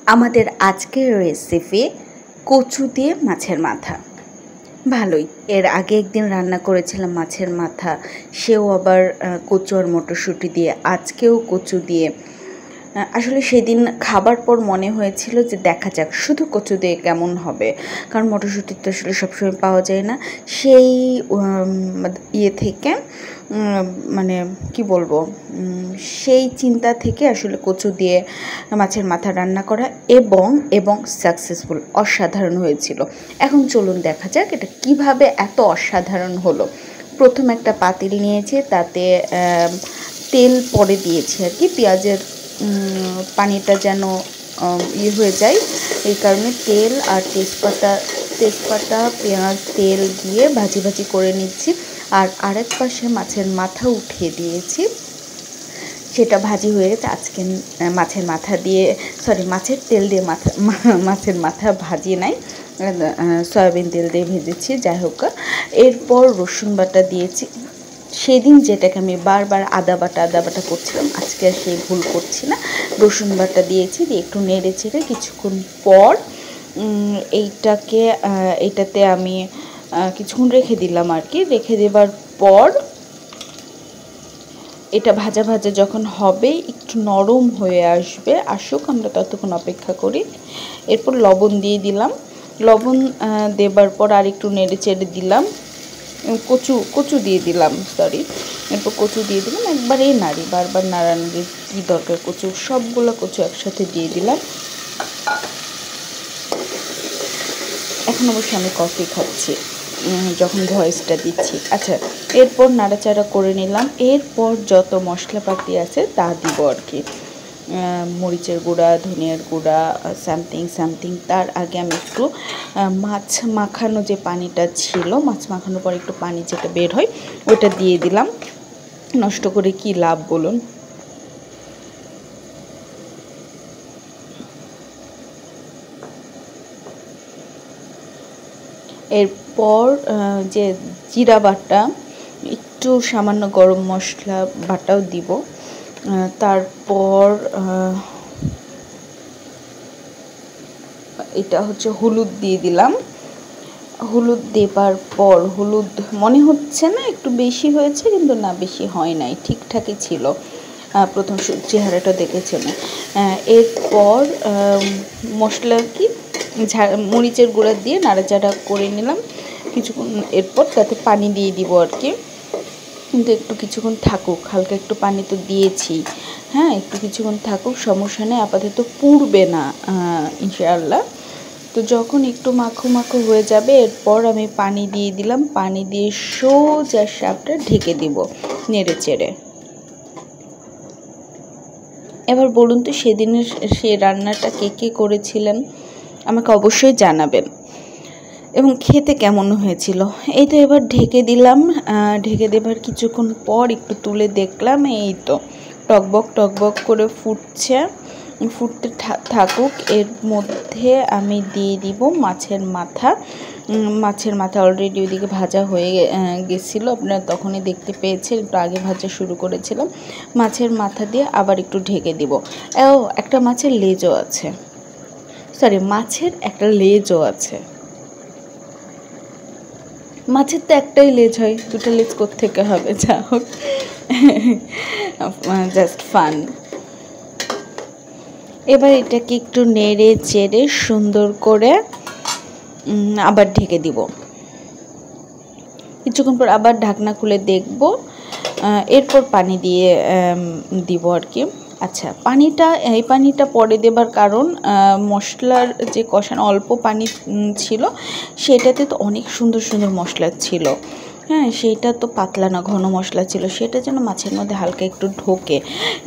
আমাদের আজকের রেসিপি কচু দিয়ে মাছের মাথা। ভালোই, এর আগে একদিন রান্না করেছিলাম মাছের মাথা, সেও আবার কচু আর মটরশুঁটি দিয়ে। আজকেও কচু দিয়ে। আসলে সেদিন খাবার পর মনে হয়েছিল যে দেখা যাক শুধু কচু দিয়ে কেমন হবে, কারণ মটরশুঁটি তো আসলে সবসময় পাওয়া যায় না। সেই ইয়ে থেকে মানে কি বলবো, সেই চিন্তা থেকে আসলে কচু দিয়ে মাছের মাথা রান্না করা এবং সাকসেসফুল, অসাধারণ হয়েছিল। এখন চলুন দেখা যাক এটা কিভাবে এত অসাধারণ হলো। প্রথম একটা পাতিল নিয়েছি, তাতে তেল পরে দিয়েছি আর কি, পেঁয়াজের পানিটা যেন ইয়ে হয়ে যায়, এই কারণে তেল আর তেজপাতা পেঁয়াজ তেল দিয়ে ভাজি ভাজি করে নিচ্ছি। আর আরেক পাশে মাছের মাথা উঠিয়ে দিয়েছি, সেটা ভাজি হয়ে গেছে। আজকে মাছের মাথা দিয়ে মাছের তেল দিয়ে মাছের মাথা ভাজি নাই, সয়াবিন তেল দিয়ে ভেজেছি। যাই হোক, এরপর রসুন বাটা দিয়েছি। সেদিন যেটাকে আমি বারবার আদা বাটা করছিলাম, আজকে আর সেই ভুল করছি না। রসুন বাটা দিয়েছি, দিয়ে একটু নেড়ে চেড়ে কিছুক্ষণ পর এইটাতে আমি কিছুক্ষণ রেখে দিলাম আর কি। রেখে দেবার পর এটা ভাজা ভাজা যখন হবে, একটু নরম হয়ে আসুক, আমরা ততক্ষণ অপেক্ষা করি। এরপর লবণ দিয়ে দিলাম। লবণ দেবার পর আর একটু নেড়ে চেড়ে দিলাম, কচু দিয়ে দিলাম। এরপর কচু দিয়ে দিলাম, একবারেই নাড়ি, বারবার নাড়ানোর কী দরকার, সবগুলো কচু একসাথে দিয়ে দিলাম। এখন অবশ্য আমি কফি খাচ্ছি যখন ভয়েসটা দিচ্ছি। আচ্ছা, এরপর নাড়াচাড়া করে নিলাম। এরপর যত মশলাপাতি আছে তা দিব আর কি, মরিচের গুঁড়া, ধনিয়ার গুঁড়া, সামথিং। তার আগে আমি একটু মাছ মাখানো যে পানিটা ছিল, মাছ মাখানোর পর একটু পানি যেটা বের হয় ওটা দিয়ে দিলাম। নষ্ট করে কি লাভ বলুন। এরপর যে জিরা বাটা, একটু সামান্য গরম মশলা বাটাও দিব। তারপর এটা হচ্ছে হলুদ দিয়ে দিলাম। হলুদ দেবার পর, হলুদ মনে হচ্ছে না একটু বেশি হয়েছে, কিন্তু না বেশি হয় নাই, ঠিকঠাকই ছিল, প্রথম চেহারাটা দেখেছেন। এরপর মশলা কি মরিচের গুঁড়া দিয়ে নাড়াচাড়া করে নিলাম কিছুক্ষণ। এরপর তাতে পানি দিয়ে দিব আর কি, কিন্তু একটু কিছুক্ষণ থাকুক, হালকা একটু পানি তো দিয়েছি। হ্যাঁ, একটু কিছুক্ষণ থাকুক, সমস্যা নেই, আপাতত পুড়বে না ইনশাআল্লাহ। তো যখন একটু মাখো হয়ে যাবে, এরপর আমি পানি দিয়ে দিলাম। পানি দিয়ে সোজা শাকটা ঢেকে দিব নেড়ে চেড়ে। এবার বলুন তো সেদিনের সে রান্নাটা কে করেছিলেন, আমাকে অবশ্যই জানাবেন, এবং খেতে কেমন হয়েছিল। এই তো এবার ঢেকে দিলাম। ঢেকে দেবার কিছুক্ষণ পর একটু তুলে দেখলাম, এই তো টকবক করে ফুটতে থাকুক। এর মধ্যে আমি দিয়ে দিব মাছের মাথা অলরেডি ওইদিকে ভাজা হয়ে গেছিলো, আপনারা তখনই দেখতে পেয়েছেন, একটু আগে ভাজা শুরু করেছিলাম। মাছের মাথা দিয়ে আবার একটু ঢেকে দিব। একটা মাছের লেজও আছে, মাছের একটা লেজও আছে। মাছের তো একটাই লেজ হয়, দুটো লেজ কোত্থেকে হবে? যা হোক, জাস্ট ফান। এবার এটাকে একটু নেড়ে চেড়ে সুন্দর করে আবার ঢেকে দিব। কিছুক্ষণ পর আবার ঢাকনা খুলে দেখব, এরপর পানি দিয়ে দিব আর কি। আচ্ছা, এই পানিটা পরে দেবার কারণ, মশলার যে কষানো অল্প পানি ছিল, সেটাতে তো অনেক সুন্দর মশলা ছিল। হ্যাঁ, সেইটা তো পাতলা না, ঘন মশলা ছিল, সেটা যেন মাছের মধ্যে হালকা একটু ঢোকে,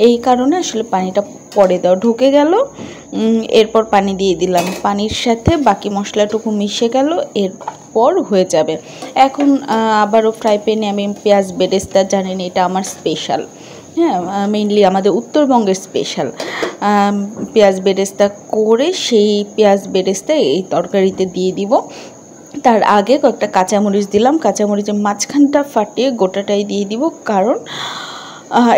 এই কারণে আসলে পানিটা পরে দেওয়া। ঢুকে গেল, এরপর পানি দিয়ে দিলাম, পানির সাথে বাকি মশলাটুকু মিশে গেল, এরপর হয়ে যাবে। এখন আবারও ফ্রাই প্যানে আমি পেঁয়াজ বেরেস্তা, জানেন এটা আমার স্পেশাল, হ্যাঁ, মেইনলি আমাদের উত্তরবঙ্গের স্পেশাল। পেঁয়াজ বেরেস্তা করে সেই পেঁয়াজ বেরেস্তা এই তরকারিতে দিয়ে দিব। তার আগে কয়েকটা কাঁচামরিচ দিলাম, কাঁচামরিচের মাঝখানটা ফাটিয়ে গোটাটাই দিয়ে দিব, কারণ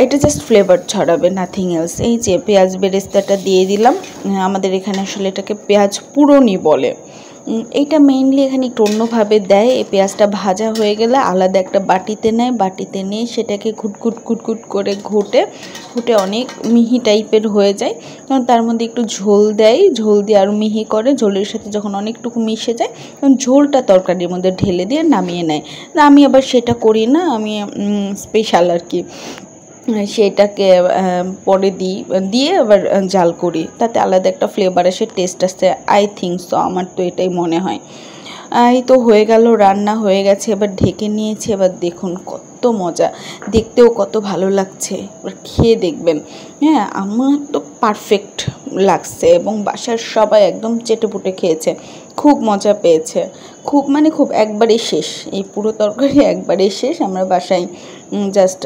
এটা জাস্ট ফ্লেভার ছড়াবে, নাথিং এলস। এই যে পেঁয়াজ বেরেস্তাটা দিয়ে দিলাম। আমাদের এখানে আসলে এটাকে পেঁয়াজ পুরনি বলে। এইটা মেইনলি এখানে একটু অন্যভাবে দেয়। এই পেঁয়াজটা ভাজা হয়ে গেলে আলাদা একটা বাটিতে নেয়, বাটিতে নিয়ে সেটাকে ঘুটঘুট করে ঘুটে অনেক মিহি টাইপের হয়ে যায়। তখন তার মধ্যে একটু ঝোল দেয়, ঝোল দিয়ে আরও মিহি করে। ঝোলের সাথে যখন অনেকটুকু মিশে যায় তখন ঝোলটা তরকারির মধ্যে ঢেলে দিয়ে নামিয়ে নেয়। আমি আবার সেটা করি না, আমি স্পেশাল আর কি, সেটাকে পরে দিয়ে আবার জাল করি, তাতে আলাদা একটা ফ্লেভার আসে, টেস্ট আসে, আই থিঙ্ক সো, আমার তো এটাই মনে হয়। এই তো হয়ে গেল, রান্না হয়ে গেছে, এবার ঢেকে নিয়েছি। এবার দেখুন কত মজা, দেখতেও কত ভালো লাগছে, এবার খেয়ে দেখবেন। হ্যাঁ, আমার তো পারফেক্ট লাগছে এবং বাসার সবাই একদম চেটেপুটে খেয়েছে, খুব মজা পেয়েছে, খুব মানে খুব, একবারেই শেষ, এই পুরো তরকারি একবারেই শেষ। আমরা বাসায় জাস্ট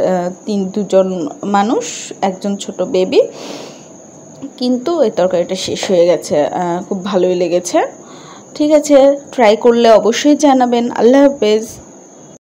দুজন মানুষ, একজন ছোট বেবি, কিন্তু এই তরকারিটা শেষ হয়ে গেছে, খুব ভালোই লেগেছে। ঠিক আছে, ট্রাই করলে অবশ্যই জানাবেন। আল্লাহ হাফেজ।